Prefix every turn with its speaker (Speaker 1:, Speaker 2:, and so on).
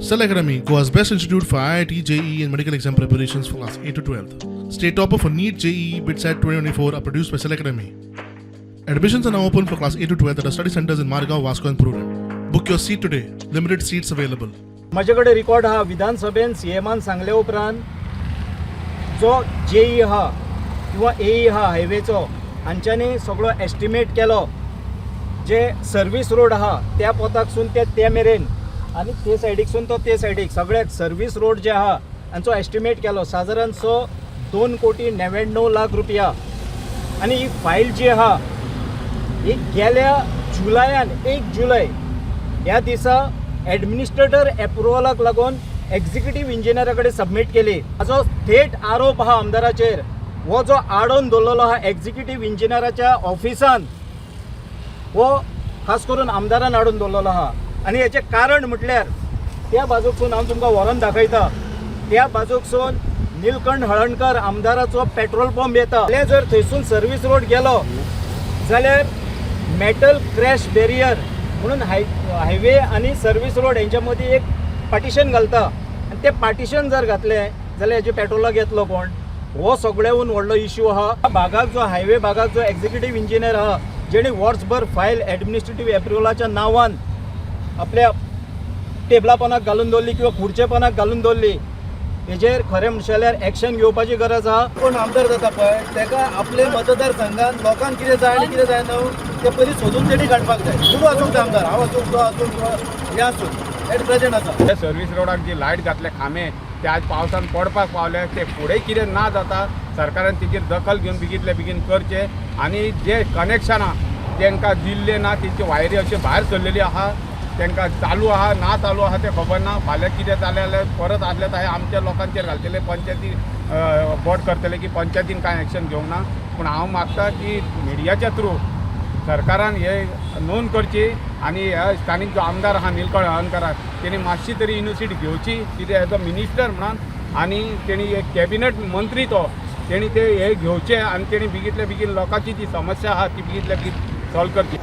Speaker 1: Cell Academy, Goa's best institute for IIT, JEE and medical exam preparations for class 8 to 12th. State topper for NEET, JEE, BITSAT 2024 are produced by Cell Academy. Admissions are now open for class 8 to 12th at our study centers in Margao, Vasco and Pururem. Book your seat today. Limited seats available.
Speaker 2: माझ्याकडे record हा विधानसभेन सीएमान सांगले उपरांत जो JEE हा किंवा एई हा हायवेचो हांच्यांनी सगळो estimate केलो जे सर्वीस रोड हा त्या पोताकसून ते मेरेन आनी ते सायडीकसून तो ते सायडीक सगळ्याक सर्वीस रोड जे हा हांचो एस्टिमेट केलो सादारण 2,99,00,000 रुपया आनी ही फायल जी हा ही गेल्या जुलयान 1 जुलय ह्या दिसा एडमिनिस्ट्रेटर अप्रुवलाक लागून एक्झिक्युटिव्ह इंजिनियरा कडेन सबमीट केली. हाचो थेट आरोप हा आमदाराचेर हो जो आडोवन दवरलेलो हा एक्झिक्युटिव्ह इंजिनियराच्या ऑफिसान हो खास करून आमदारान हाडून दवरलेलो हा आनी हेचें कारण म्हटल्यार त्या बाजूकसून हांव तुमकां व्हरोन दाखयता त्या बाजूकसून निलकंठ हळर्णकर आमदाराचो पेट्रोल पंप येता जर थंयसून सर्वीस रोड गेलो जाल्यार मेटल क्रॅश बॅरियर म्हणून हायवे आणि सर्वीस रोड यांच्या मदीं एक पार्टिशन घालता आनी ते पार्टिशन जर घातलें जाल्यार हेजे पेट्रोलाक येतलो कोण हो सगळ्याहून व्हडलो इश्यू आहा. भागाक जो हायवे भागाक जो एक्झिक्युटिव्ह इंजिनियर आहा जेणे वर्सभर फायल एडमिनिस्ट्रेटिव्ह एप्रुवलाच्या नांवान आपल्या टेबलापणाक घालून दवरली किंवा खुर्चेपणाक घालून दवरली हेजेर खरें म्हणशाल्यार एक्शन घेवपाची गरज आहा.
Speaker 3: कोण आमदार जाता पळय तेका आपले मतदारसंघात लोकांक कितें जाय आनी कितें जाय न्हू ते पयलीं सोदून तेणी काडपाक जाय. तूं आसूंक जाय आमदार हांव आसूं तो आसूं हें आसूं एट प्रेजेंट आसा.
Speaker 4: ते सर्वीस रोडाक जी लायट घातले खांबे ते आज पावसान पडपाक पावले ते फुडें कितें ना जाता सरकारान तेजेर दखल घेवन बेगीतले बेगीन करचे आनी जे कनेक्शनां तांकां दिल्ले ना तेंची वायरी अशी भायर सरलेली आहा तांकां चालू आहा ना चालू आहा ते खबर ना. फाल्यां कितें जालें जाल्यार परत आदले ताहे आमच्या लोकांचेर घालतले पंचायती बोट करतले की पंचायतीन कांय एक्शन घेवंक ना. पूण हांव मागता की मिडियाच्या थ्रू सरकारान हे नोंद करची आनी स्थानीक जो आमदार आहा निलकंठ हळर्णकर तेणी मातशी तरी इनिशिएटीव घेवची कितें एज अ मिनिस्टर म्हणून आनी तेणी एक कॅबिनेट मंत्री तो तेणी ते हे घेवचे आनी तेणी बेगीतले बेगीन लोकांची जी समस्या आहा ती बेगीतले बेगीन सॉल्व करची.